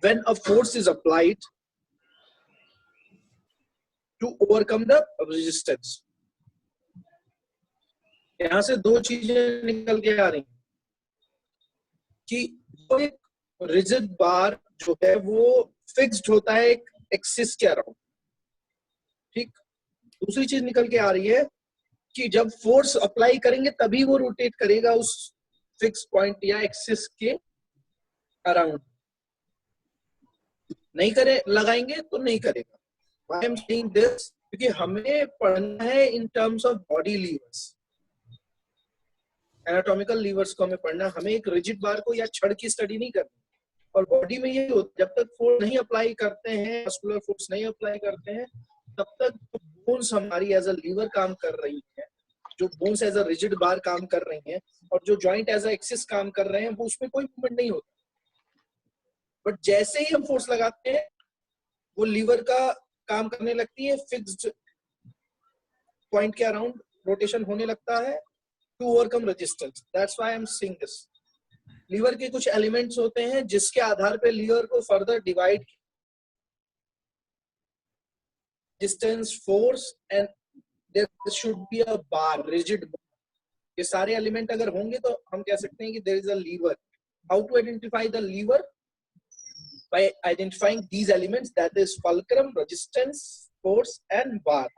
when a force is applied to overcome the resistance. यहां से दो चीजें निकल के आ रही कि वो एक रिजिड बार जो है वो फिक्स्ड होता है एक एक्सिस के अराउंड, ठीक। दूसरी चीज निकल के आ रही है कि जब फोर्स अप्लाई करेंगे तभी वो रोटेट करेगा उस फिक्स पॉइंट या एक्सिस के अराउंड, नहीं करे लगाएंगे तो नहीं करेगा। Why I'm saying this? क्योंकि हमें पढ़ना है in terms of body levers, anatomical levers को हमें पढ़ना, हमें एक रिजिड बार को या छड़ की स्टडी नहीं करनी। और बॉडी में ये होता है, जब तक फोर्स नहीं अप्लाई करते हैं, मस्कुलर फोर्स नहीं अप्लाई करते हैं, तब तक बोन्स हमारी एज अ लीवर काम कर रही है, जो bones as a rigid bar काम कर रही हैं, और जो जॉइंट एज अ एक्सिस काम कर रहे हैं, वो उसमें कोई मूवमेंट नहीं होता। बट जैसे ही हम फोर्स लगाते हैं, वो लीवर का काम करने लगती है, फिक्स्ड पॉइंट के अराउंड रोटेशन होने लगता है to overcome resistance. That's why I am saying this. Lever के कुछ एलिमेंट्स होते हैं जिसके आधार पे लीवर को further divide, resistance, force and there should be a bar, rigid bar. ये सारे एलिमेंट अगर होंगे तो हम कह सकते हैं कि there is a lever. How to identify the lever? By identifying these elements, that is fulcrum, resistance, force and bar.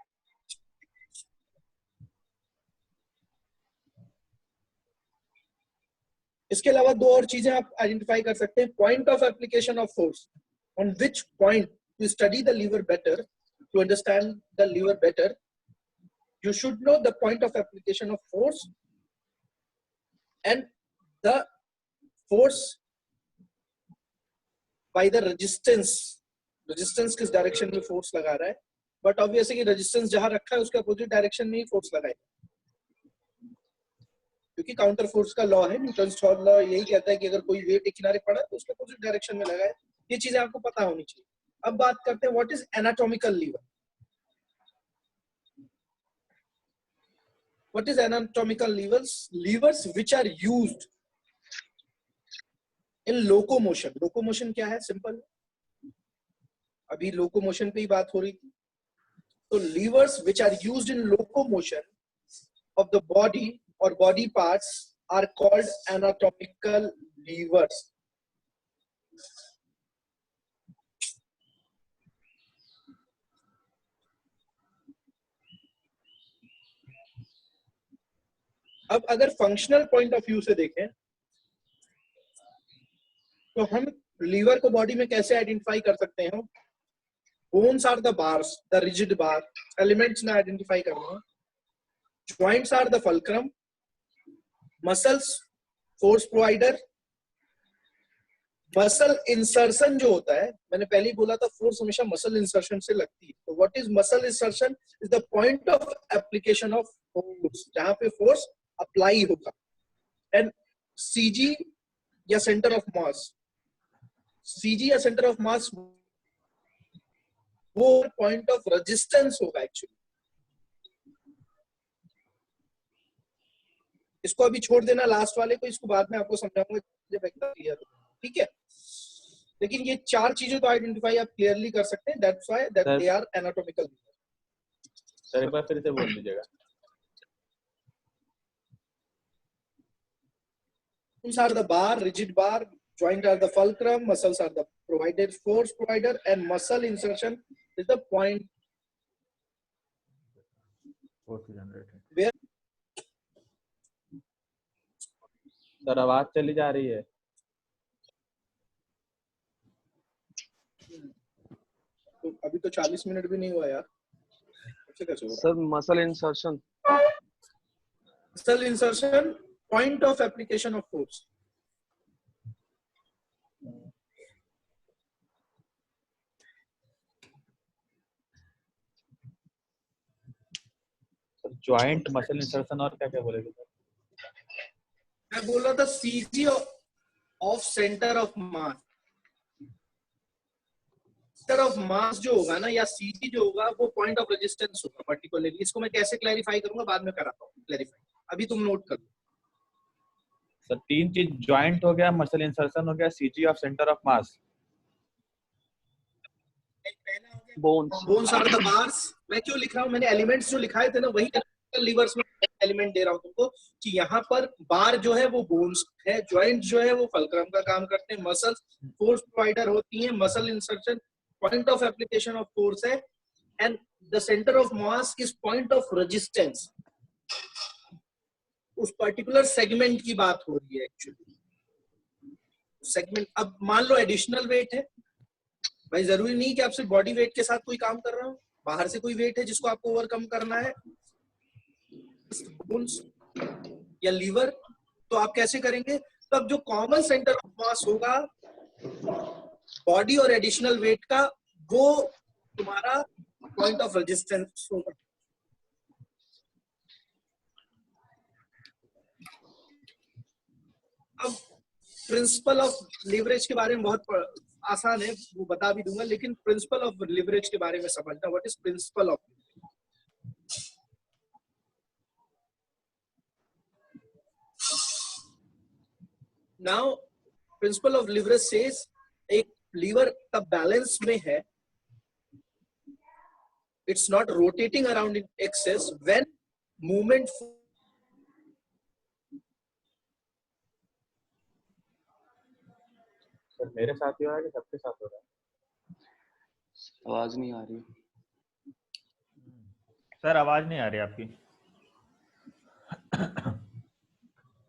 इसके अलावा दो और चीजें आप आइडेंटिफाई कर सकते हैं। Point of application of force, on which point to study the lever better, to understand the lever better, you should know the point of application of force and the force by the resistance किस direction में force लगा रहा है। But obviously resistance जहां रखा है उसके opposite direction में ही फोर्स लगाएगा, क्योंकि काउंटर फोर्स का लॉ है, न्यूटन्स थर्ड लॉ यही कहता है कि अगर कोई वेट एक किनारे पड़ा तो उसके अपोजिट डायरेक्शन में लगाए। ये चीजें आपको पता होनी चाहिए। अब बात करते हैं what is anatomical lever. What is anatomical levers? Levers which are used in locomotion. Locomotion क्या है? सिंपल, अभी लोकोमोशन पे ही बात हो रही थी। तो levers which are used in locomotion of the body और body parts are called anatomical levers. अब अगर फंक्शनल पॉइंट ऑफ व्यू से देखें तो हम लीवर को बॉडी में कैसे आइडेंटिफाई कर सकते हैं? Bones are the bars, the rigid bar, elements में आइडेंटिफाई करना है। Joints are the fulcrum, muscles force provider. Muscle insertion जो होता है, मैंने पहले ही बोला था फोर्स हमेशा मसल इंसर्शन से लगती है। तो what is muscle insertion? Is the point of application of force, जहां पे फोर्स अप्लाई होगा। एंड सीजी या सेंटर ऑफ मास, सीजी या सेंटर ऑफ मास वो पॉइंट ऑफ रेजिस्टेंस होगा एक्चुअली। इसको अभी छोड़ देना लास्ट वाले को, इसको बाद में आपको समझाऊंगा जब एकदम क्लियर हो, ठीक है। लेकिन ये चार चीजें तो आइडेंटिफाई आप क्लियरली कर सकते हैं। That's why that they are anatomical. Sir एक बार फिर से बोल दीजिएगा। Bones are the bar, rigid bar, joint are the fulcrum, muscles are the provided force provider, and muscle insertion is the point where sir आवाज चली जा रही है। तो अभी तो 40 मिनट भी नहीं हुआ यार, कैसे होगा? Sir muscle insertion, muscle insertion point of application of force. Joint, muscle insertion और क्या क्या बोलेगे सर? मैं बोल रहा था CG of centre of mass. Centre of मास जो होगा ना, या सीजी जो होगा, वो पॉइंट ऑफ रेजिस्टेंस होगा पर्टिकुलरली। इसको मैं कैसे क्लैरिफाई करूंगा बाद में कराता हूँ क्लैरिफाई, अभी तुम नोट कर लो। सर तीन चीज, जॉइंट हो गया, मसल इंसर्शन हो गया, CG of centre of mass. Bones are the bars. मैं क्यों लिख रहा हूँ, मैंने एलिमेंट्स जो लिखाए थे ना वही लीवर्स में एलिमेंट दे रहा हूँ तुमको कि यहाँ पर बार जो है वो बोन्स है, जॉइंट जो है वो फल्क्रम का काम करते हैं, मसल्स फोर्स प्रोवाइडर होती हैं, muscle insertion point of application of force है, and the centre of mass is point of resistance. उस पर्टिकुलर सेगमेंट की बात हो रही है एक्चुअली सेगमेंट। अब मान लो एडिशनल वेट है, भाई जरूरी नहीं कि आप सिर्फ बॉडी वेट के साथ कोई काम कर रहे हो, बाहर से कोई वेट है जिसको आपको ओवरकम करना है, बोन्स या लीवर, तो आप कैसे करेंगे? तब जो कॉमन सेंटर ऑफ मास होगा बॉडी और एडिशनल वेट का, वो तुम्हारा पॉइंट ऑफ रेजिस्टेंस होगा। अब प्रिंसिपल ऑफ लीवरेज के बारे में बहुत आसान है, वो बता भी दूंगा, लेकिन प्रिंसिपल ऑफ लीवरेज के बारे में समझना। What is principle of? Now principle of leverage says एक लीवर तब बैलेंस में है, it's not rotating around in excess when movement. Sir मेरे साथ ही हो रहा है कि सबके साथ हो रहा है? आवाज नहीं आ रही सर, आवाज नहीं आ रही आपकी।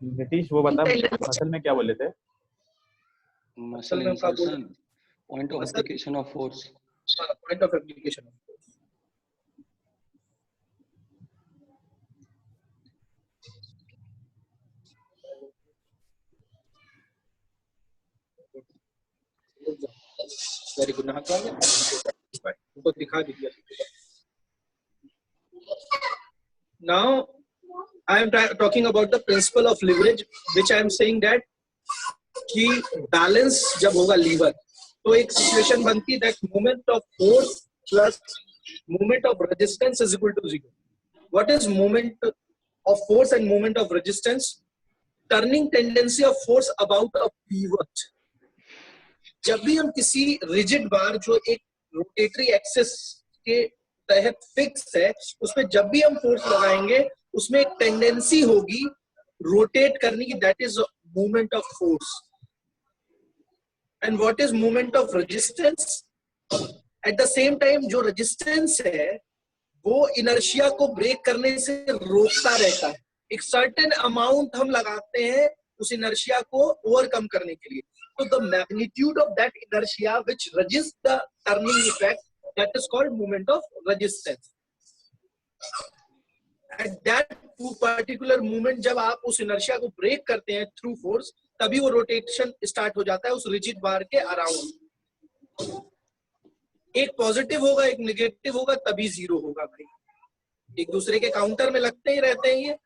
नीतीश वो बता मसल में क्या बोले थे? Muscle insertion point of application of force. Point of application of force. Very good. उनको दिखा दीजिए। Now I am talking about the principle of leverage, which I am saying that कि बैलेंस जब होगा लीवर तो एक सिचुएशन बनती है that moment of force plus moment of resistance is equal to 0। What is moment of force and moment of resistance? Turning tendency of force about a pivot. जब भी हम किसी रिजिड बार जो एक रोटेटरी एक्सिस के तहत fix है उस पे जब भी हम फोर्स लगाएंगे उसमें एक टेंडेंसी होगी रोटेट करने की, that is movement of force. And what is movement of resistance? At the same time जो रेजिस्टेंस है वो इनर्शिया को ब्रेक करने से रोकता रहता है। एक सर्टेन अमाउंट हम लगाते हैं उस इनर्शिया को ओवरकम करने के लिए। तो the magnitude of that inertia which resist the turning effect, that is called moment of resistance. At that particular moment जब आप उस inertia को ब्रेक करते हैं through force, तभी वो रोटेशन स्टार्ट हो जाता है उस रिजिड बार के अराउंड। एक पॉजिटिव होगा एक नेगेटिव होगा तभी जीरो होगा भाई, एक दूसरे के काउंटर में लगते ही रहते हैं। ये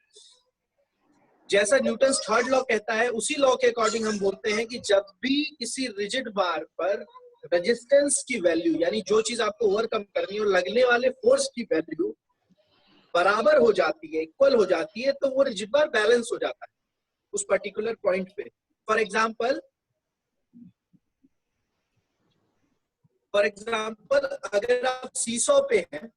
जैसा न्यूटन थर्ड लॉ कहता है उसी लॉ के अकॉर्डिंग हम बोलते हैं कि जब भी किसी रिजिड बार पर रेजिस्टेंस की वैल्यू यानी जो चीज आपको ओवरकम करनी है और लगने वाले फोर्स की वैल्यू बराबर हो जाती है, इक्वल हो जाती है, तो वो रिजिड बार बैलेंस हो जाता है उस पर्टिकुलर पॉइंट पे। फॉर एग्जांपल अगर आप सीसॉ पे हैं